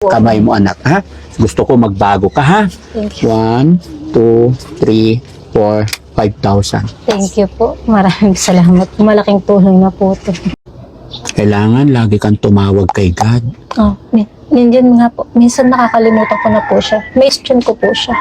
Kamay mo, anak, ha? Gusto ko magbago ka, ha? Thank you. 1, 2, 3, 4, 5,000. Thank you po. Maraming salamat. Malaking tulong na po ito. Kailangan lagi kang tumawag kay God. Oh, nandiyan nga po. Minsan nakakalimutan ko na po siya. Question ko po siya.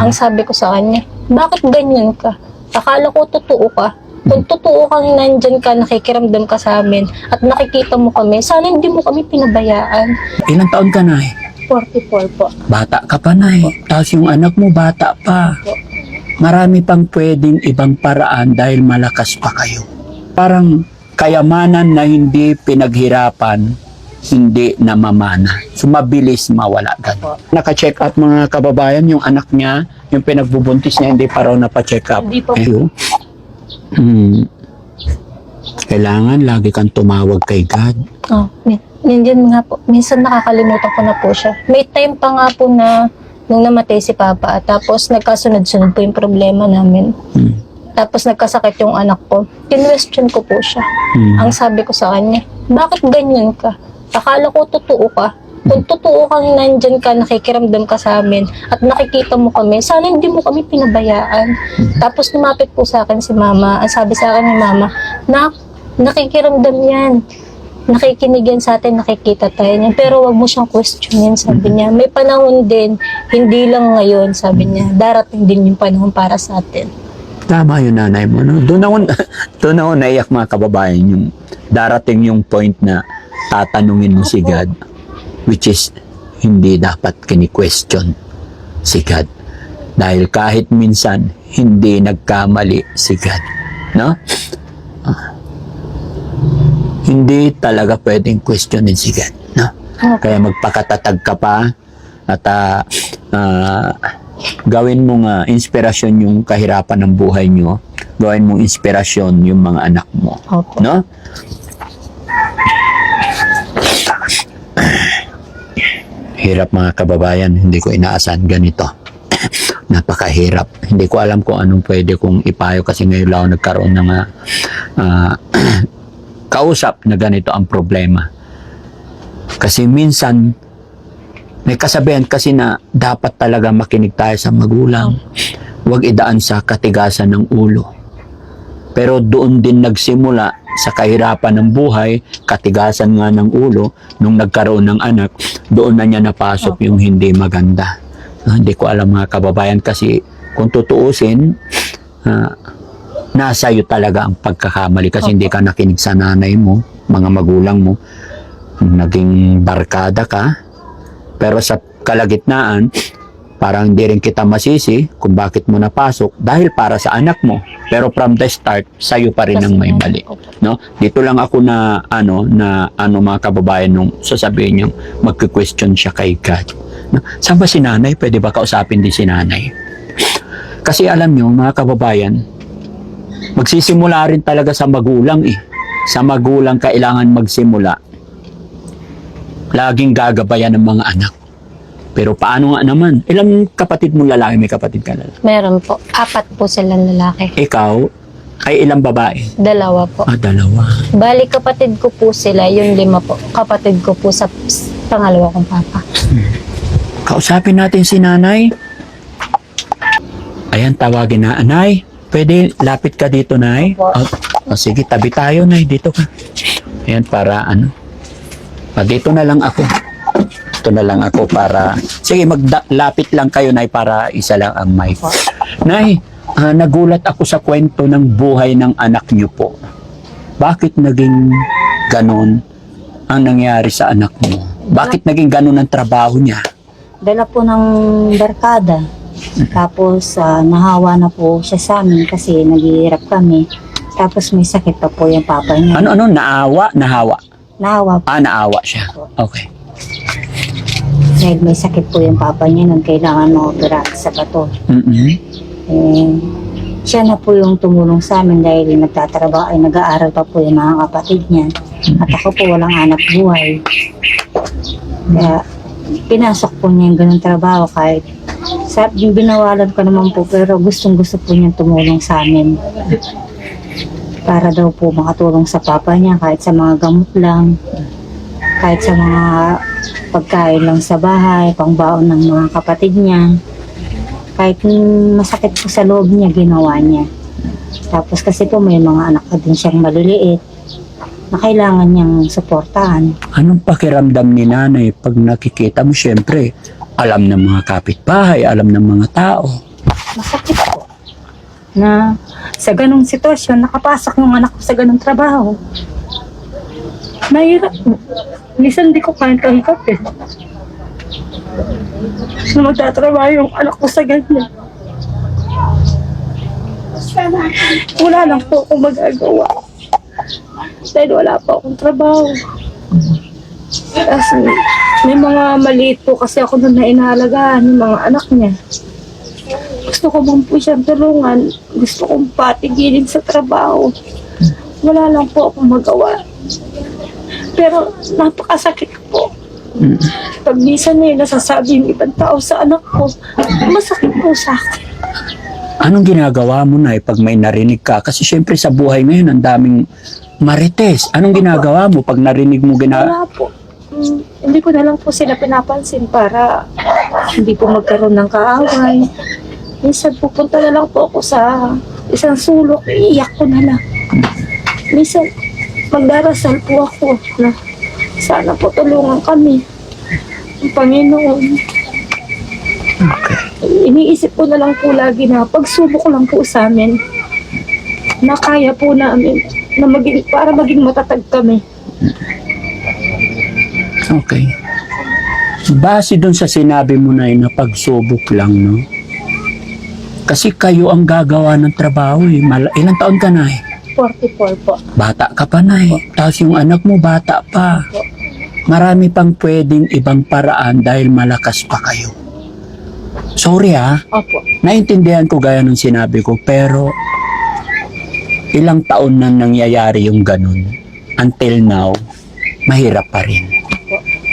Ang sabi ko sa kanya, bakit ganyan ka? Akala ko totoo ka. Kung totoo kang nandyan ka, nakikiramdam ka sa amin, at nakikita mo kami, sana hindi mo kami pinabayaan. Ilang taon ka na, 44 po. Bata ka pa, Nay. Tapos yung anak mo, bata pa. Marami pang pwedeng ibang paraan dahil malakas pa kayo. Parang kayamanan na hindi pinaghirapan, hindi namamana. So, mabilis mawala. Naka-check up mga kababayan, yung anak niya, yung pinagbubuntis niya, hindi pa raw napa-check up. Hindi pa po. Kailangan lagi kang tumawag kay God. Oh, nandiyan nga po. Minsan nakakalimutan ko na po siya. May time pa nga po na nung namatay si Papa, tapos nagkasunod-sunod po yung problema namin. Tapos nagkasakit yung anak ko. Kinwestiyon ko po siya. Ang sabi ko sa kanya, bakit ganyan ka? Akala ko totoo ka. Kung totoo kang nandyan ka, nakikiramdam ka sa amin, at nakikita mo kami, sana hindi mo kami pinabayaan. Tapos lumapit po sa akin si Mama. Ang sabi sa akin ni Mama, nakikiramdam yan. Nakikinig yan sa atin, nakikita tayo niyan. Pero wag mo siyang questionin, sabi niya. May panahon din, hindi lang ngayon, sabi niya. Darating din yung panahon para sa atin. Tama yung nanay mo, no? Doon ako naiyak, mga kababayan, yung darating yung point na tatanungin mo si God, which is hindi dapat kini-question si God. Dahil kahit minsan, hindi nagkamali si God. No? Hindi talaga pwedeng questionin si God. No? Kaya magpakatatag ka pa at gawin mong inspirasyon yung kahirapan ng buhay nyo. Gawin mong inspirasyon yung mga anak mo. Opo. No? Hirap, mga kababayan, hindi ko inaasahan ganito. Napakahirap. Hindi ko alam kung anong pwede kong ipayo kasi ngayon lang ako nagkaroon ng kausap na ganito ang problema. Kasi minsan may kasabihan kasi na dapat talaga makinig tayo sa magulang. Huwag idaan sa katigasan ng ulo. Pero doon din nagsimula sa kahirapan ng buhay, katigasan nga ng ulo, nung nagkaroon ng anak, doon na niya napasok yung hindi maganda. Hindi ko alam, mga kababayan, kasi kung tutuusin, nasa iyo talaga ang pagkakamali kasi hindi ka nakinig sa nanay mo, mga magulang mo, naging barkada ka, pero sa kalagitnaan, parang hindi rin kita masisi kung bakit mo napasok dahil para sa anak mo. Pero from the start, sa'yo pa rin ang may mali. No? Dito lang ako na mga kababayan nung sasabihin niyang magki-question siya kay God. No? Saan ba si nanay? Pwede ba kausapin din si nanay? Kasi alam niyo, mga kababayan, magsisimula rin talaga sa magulang eh. Sa magulang kailangan magsimula. Laging gagabayan ng mga anak. Pero paano nga naman? Ilang kapatid mo lalaki? May kapatid ka lalaki? Meron po. 4 po silang lalaki. Ikaw, ay ilang babae? 2 po. 2. Bali, kapatid ko po sila, yung 5 po. Kapatid ko po sa pangalawa kong papa. Kausapin natin si nanay. Ayan, tawagin na. Nay, pwede lapit ka dito, Nay? Sige, tabi tayo, Nay. Dito ka. Ayan, para ano. Dito na lang ako. Ito na lang ako para... Sige, maglapit lang kayo, Nay, para isa lang ang mic. Nay, nagulat ako sa kwento ng buhay ng anak niyo po. Bakit naging ganon ang nangyari sa anak mo? Bakit naging ganon ang trabaho niya? Dala po ng barkada. Tapos nahawa na po siya sa amin kasi naghihirap kami. Tapos may sakit pa po yung papa niya. Ano? Naawa? Nahawa? Nahawa po. Naawa siya. Okay. Dahil may sakit po yung papa niya nung kailangan ma-opera sa bato. Siya na po yung tumulong sa amin dahil nagtatrabaho ay nag-aaral pa po yung mga kapatid niya. At ako po walang anak buhay. Kaya pinasok po niya yung ganun trabaho kahit binawalan ko naman po pero gustong gusto po niya tumulong sa amin. Para daw po makatulong sa papa niya kahit sa mga gamot lang. Kahit sa mga pagkain lang sa bahay, pangbaon ng mga kapatid niya. Kahit masakit po sa loob niya, ginawa niya. Tapos kasi po may mga anak pa din siyang maliliit na kailangan niyang suportahan. Anong pakiramdam ni nanay pag nakikita mo? Siyempre, alam ng mga kapitbahay, alam ng mga tao. Masakit po na sa ganong sitwasyon, nakapasok yung anak ko sa ganong trabaho. Mahirap. Minsan di ko kaya tanggapin na magtatrabaho yung anak ko sa ganyan. Wala lang po akong magagawa. Dahil wala pa akong trabaho. Kasi may mga maliit po kasi ako doon na inaalagaan, yung mga anak niya. Gusto ko man po siyang tulungan. Gusto kong patigilin sa trabaho. Wala lang po akong magawa. Pero napakasakit po. Pag minsan may nasasabi yung ibang tao sa anak ko, masakit po sa akin. Anong ginagawa mo na pag may narinig ka? Kasi siyempre sa buhay ngayon, ang daming marites. Anong ginagawa mo pag narinig mo Wala po. Hindi ko na lang po sila pinapansin para hindi po magkaroon ng kaaway. Minsan pupunta na lang po ako sa isang sulok, iiyak ko na lang. Minsan magdarasal po ako na sana po tulungan kami ng Panginoon. Iniisip ko na lang po lagi na pagsubok lang po sa amin na kaya po namin na para maging matatag kami. Okay. Base dun sa sinabi mo na na pagsubok lang, no? Kasi kayo ang gagawa ng trabaho eh. Ilang taon ka na eh? 44 po. Bata ka pa na eh. Tapos yung anak mo bata pa. Marami pang pwedeng ibang paraan dahil malakas pa kayo. Sorry ha. Opo. Naintindihan ko gaya ng sinabi ko, pero ilang taon na nangyayari yung ganun. Until now, mahirap pa rin.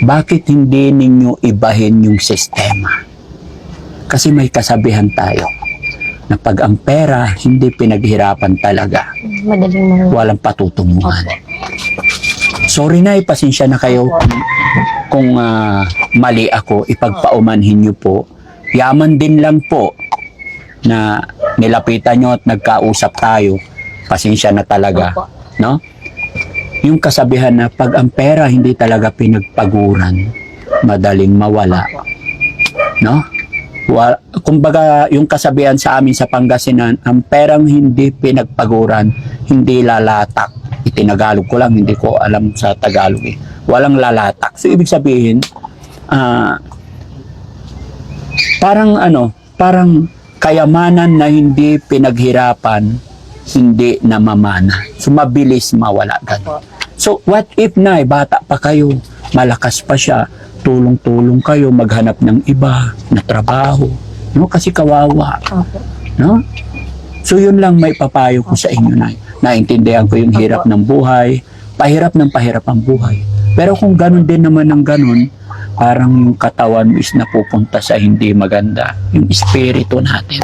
Bakit hindi ninyo ibahin yung sistema? Kasi may kasabihan tayo na pag ang pera hindi pinaghirapan talaga, Madaling mga walang patutunguhan. Sorry na, pasensya na kayo kung mali ako, ipagpaumanhin nyo po. Yaman din lang po na nilapitan nyo at nagkausap tayo. Pasensya na talaga. No? Yung kasabihan na pag ang pera hindi talaga pinagpaguran, madaling mawala. No? Kumbaga, yung kasabihan sa amin sa Pangasinan, ang perang hindi pinagpaguran, hindi lalatak. Itinagalog ko lang, hindi ko alam sa Tagalog eh. Walang lalatak. So, ibig sabihin, parang kayamanan na hindi pinaghirapan, hindi namamana. So, mabilis mawala. Ganun. So, what if na, bata pa kayo, malakas pa siya, tulong-tulong kayo, maghanap ng iba na trabaho. No? Kasi kawawa. No? So, yun lang may papayo ko sa inyo na. Naintindihan ko yung hirap ng buhay, pahirap ang buhay. Pero kung ganun din naman ng ganun, parang yung katawan mo is napupunta sa hindi maganda. Yung espiritu natin,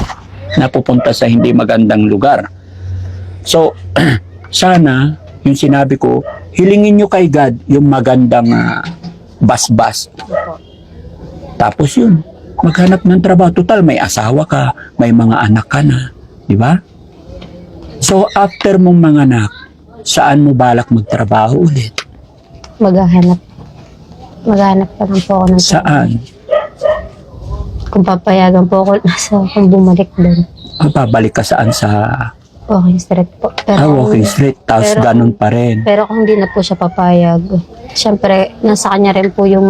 napupunta sa hindi magandang lugar. So, sana, yung sinabi ko, hilingin nyo kay God yung magandang basbas. Tapos yun, maghanap ng trabaho. Total, may asawa ka, may mga anak ka na. Di ba? So, after mong manganak, saan mo balak magtrabaho ulit? maghahanap pa lang po ako ng Saan? Kung papayagan po ako kung bumalik doon. Babalik ka saan sa Walking Street po. Pero, Walking Street, tapos pero- ganun pa rin. Pero kung hindi na po siya papayag, syempre, nasa kanya rin po yung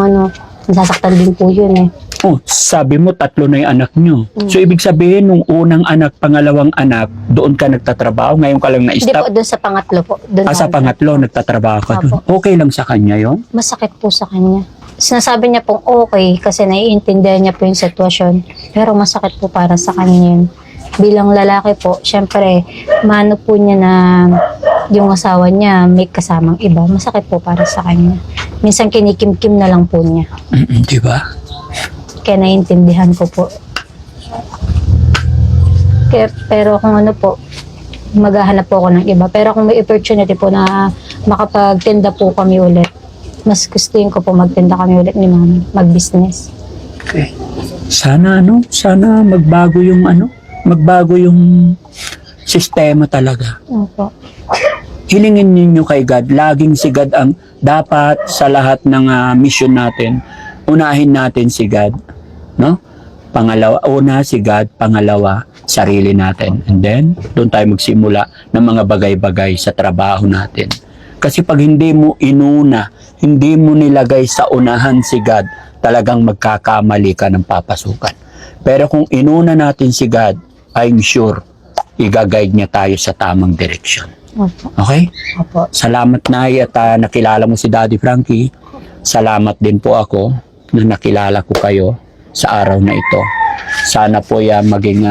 nasasaktan din po yun eh. Oh, sabi mo 3 na yung anak nyo. So, ibig sabihin, nung unang anak, pangalawang anak, doon ka nagtatrabaho, ngayon ka lang Hindi po, na-stop. doon sa pangatlo po. Doon Sa pangatlo, nagtatrabaho ka doon. Okay lang sa kanya yon? Masakit po sa kanya. Sinasabi niya pong okay kasi naiintindihan niya po yung sitwasyon. Pero masakit po para sa kanya yun. Bilang lalaki po, syempre, mano po niya na yung asawa niya may kasamang iba. Masakit po para sa kanya. Minsan kinikim-kim na lang po niya. Di ba? Kaya naiintindihan ko po. Pero kung ano po, maghahanap po ako ng iba. Pero kung may opportunity po na makapagtinda po kami ulit, mas gustuin ko po magtinda kami ulit ni mama, mag-business. Okay. Sana magbago yung sistema talaga. Opo. Hilingin ninyo kay God, laging si God ang dapat sa lahat ng mission natin. Unahin natin si God, no? Una si God, pangalawa sarili natin. And then, doon tayo magsimula ng mga bagay-bagay sa trabaho natin. Kasi pag hindi mo inuna, hindi mo nilagay sa unahan si God, talagang magkakamali ka ng papasukan. Pero kung inuna natin si God, I'm sure, i-guide niya tayo sa tamang direksyon. Opo. Okay? Opo. Salamat, Nay, at nakilala mo si Daddy Frankie. Salamat din po ako na nakilala ko kayo sa araw na ito. Sana po maging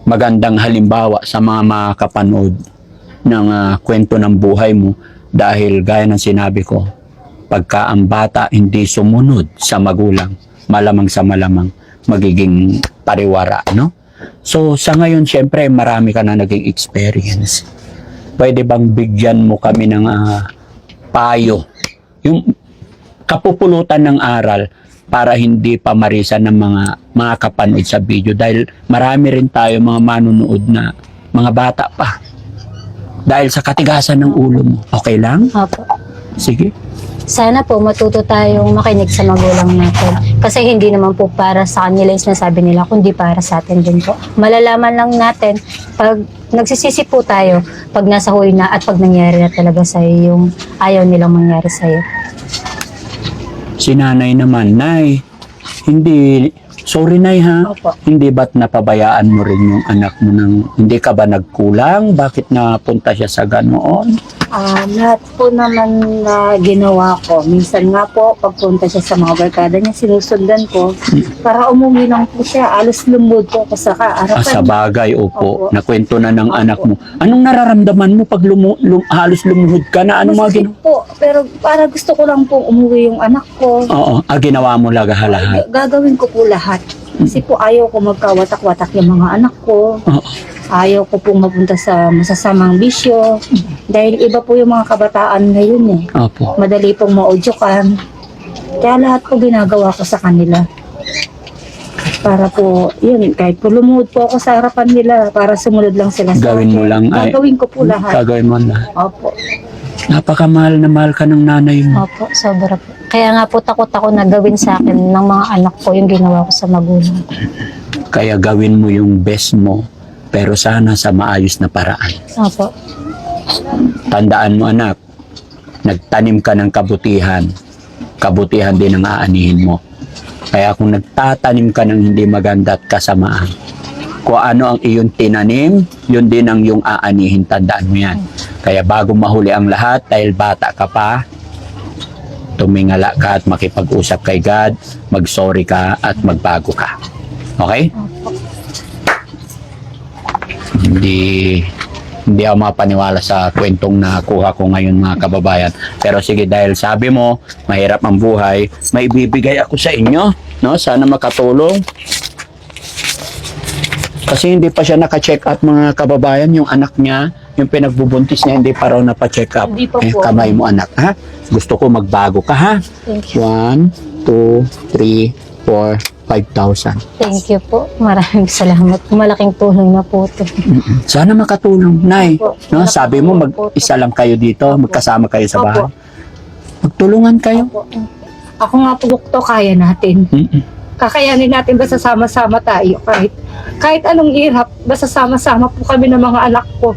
magandang halimbawa sa mga makakapanood ng kwento ng buhay mo, dahil gaya ng sinabi ko, pagka ang bata hindi sumunod sa magulang, malamang sa malamang magiging pariwara, no? So, sa ngayon, syempre, marami ka na naging experience. Pwede bang bigyan mo kami ng payo? Yung kapupulutan ng aral para hindi pamarisan ng mga kapanood sa video. Dahil marami rin tayo mga manunood na mga bata pa. Dahil sa katigasan ng ulo mo. Okay lang? Opo. Sige. Sana po matuto tayong makinig sa magulang natin. Kasi hindi naman po para sa kanila yung sinasabi nila, kundi para sa atin din po. Malalaman lang natin pag nagsisisi po tayo, pag nasa huli na at pag nangyari na talaga sa'yo yung ayaw nilang mangyari sa'yo. Si nanay naman, Nay, sorry Nay ha, Opo. hindi ba't napabayaan mo rin yung anak mo hindi ka ba nagkulang? Bakit napunta siya sa ganoon? Lahat po naman na ginawa ko. Minsan nga po, pagpunta siya sa mga barkada niya, sinusundan ko. Para umuwi lang po siya. Alos lumod po ako sa kaarapan. Sa bagay, opo. Opo. Nakwento na ng Opo. anak mo. Anong nararamdaman mo pag halos lumuhod ka na? Anong mga Masakit po, pero para gusto ko lang pong umuwi yung anak ko. Oo, ginawa mo lahat. Gagawin ko po lahat. Kasi po ayaw ko magkawatak-watak yung mga anak ko. Oo. Ayaw ko pong mapunta sa masasamang bisyo. Dahil iba po yung mga kabataan ngayon eh. Opo. Madali pong maudyokan. Kaya lahat po ginagawa ko sa kanila. Para po, yun, kahit po lumuhod po ako sa harapan nila, para sumunod lang sila sa Gawin mo akin. lang, ay- Gagawin ko po lahat. Gagawin mo na. Opo. Napakamahal na mahal ka ng nanay mo. Opo, sobra po. Kaya nga po takot ako na gawin sa akin ng mga anak ko yung ginawa ko sa magulang. Kaya gawin mo yung best mo, pero sana sa maayos na paraan. Opo. Tandaan mo anak, nagtanim ka ng kabutihan, kabutihan din ang aanihin mo. Kaya kung nagtatanim ka ng hindi maganda at kasamaan, kung ano ang iyong tinanim, yun din ang iyong aanihin, tandaan mo yan. Kaya bago mahuli ang lahat, dahil bata ka pa, tumingala ka at makipag-usap kay God, mag-sorry ka at magbago ka. Okay? Hindi ako mapaniwala sa kwentong nakuha ko ngayon mga kababayan. Pero sige, dahil sabi mo, mahirap ang buhay, may ibibigay ako sa inyo. No? Sana makatulong. Kasi hindi pa siya naka-check up mga kababayan, yung anak niya, yung pinagbubuntis niya, hindi pa raw napa-check up. Hindi pa po. Kamay mo anak, ha? Gusto ko magbago ka, ha? Thank you. 1, 2, 3, 4, 5,000. Thank you po. Maraming salamat. Malaking tulong na po ito. Sana makatulong, Nay. Opo. No, sabi mo mag-isa lang kayo dito, magkasama kayo sa bahay. Magtulungan kayo. Opo. Ako nga po, Dokto, kaya natin. Kakayanin natin basta sama-sama tayo. Kahit anong hirap, basta sama-sama po kami ng mga anak ko.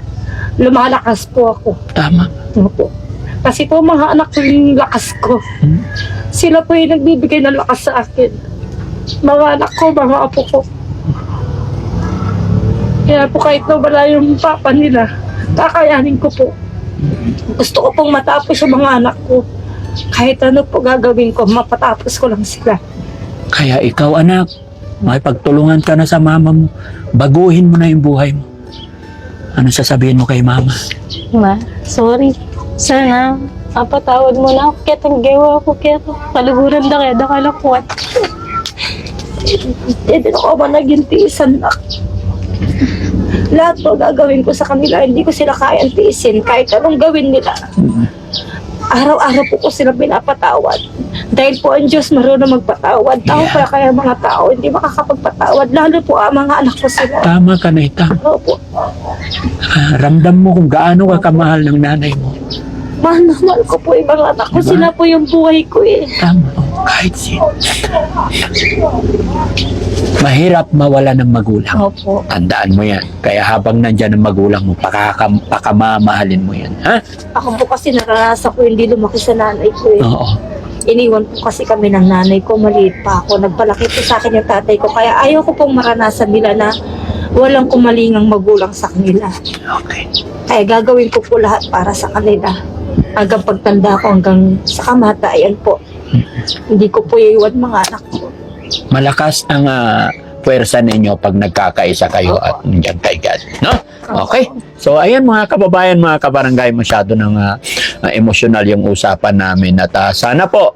Lumalakas po ako. Tama. Opo. Kasi po mga anak ko yung lakas ko. Sila po yung nagbibigay ng lakas sa akin. Mga anak ko, mga apo ko. Kaya po kahit nawala yung papa nila, kakayanin ko po. Gusto ko pong matapos yung mga anak ko. Kahit ano po gagawin ko, mapatapos ko lang sila. Kaya ikaw anak, makipagtulungan ka na sa mama mo. Baguhin mo na yung buhay mo. Ano sasabihin mo kay mama? Ma, sorry. Sana, papatawad mo na ako. Kaya ang gawa ko. Kaya kaluguran na kaya nakalakuan. Hindi ako ba naging tiisan na. Lahat po gagawin ko sa kanila, hindi ko sila kayang tiisin. Kahit anong gawin nila. araw-araw po ko sila pinapatawad. Dahil po ang Diyos marunong magpatawad. Tao Yeah. pa kaya mga tao hindi makakapagpatawad. Lalo po ang mga anak ko sila. Tama ka na ita. Opo. Ramdam mo kung gaano ka kamahal ng nanay mo. Mahal na mahal ko po yung mga anak ko. Diba? Sila po yung buhay ko eh. Tama. Kahit sino. Mahirap mawala ng magulang. Opo. Tandaan mo yan. Kaya habang nandyan ang magulang mo, pakamamahalin mo yan. Ha? Ako po kasi naranasan ko hindi lumaki sa nanay ko eh. Oo. Iniwan po kasi kami ng nanay ko. Maliit pa ako. Nagpalaki po sa akin yung tatay ko. Kaya ayaw ko pong maranasan nila na walang kumalingang magulang sa kanila. Okay. Kaya gagawin ko po lahat para sa kanila. Hanggang pagtanda ko, hanggang sa kamatayan po. Hindi ko po iiwan mga anak ko. Malakas ang puwersa ninyo pag nagkakaisa kayo at nandiyan kay God. No? Okay. So, ayan mga kababayan, mga kabarangay, masyado ng emosyonal yung usapan namin. At sana po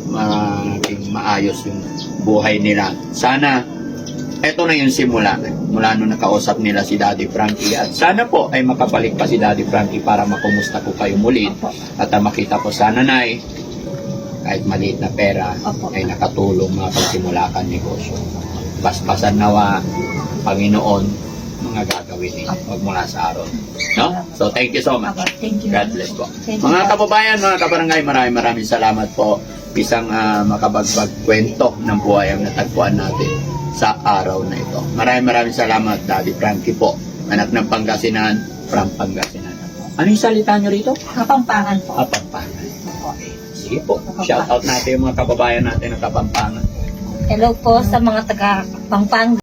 maging maayos yung buhay nila. Sana eto na yung simula. Mula nung nakausap nila si Daddy Frankie. At sana po ay makabalik pa si Daddy Frankie para makumusta ko kayo muli. At makita po sana na kahit maliit na pera ay nakatulong makapagsimula ka negosyo. Basbasan nawa, Panginoon, mga gagawin ninyo magmula sa araw. No? So, thank you so much. Thank you. God bless po. Mga kababayan, mga kabarangay, maraming salamat po. Isang makabagbag kwento ng buhay ang natagpuan natin sa araw na ito. Maraming salamat, Daddy Frankie po. Anak ng Pangasinan, from Pangasinan. Ano yung salita nyo rito? Kapampangan po. Kapampangan. Okay. Sige po. Shout out natin yung mga kababayan natin ng Kapampangan. Hello po sa mga taga-Pampanga.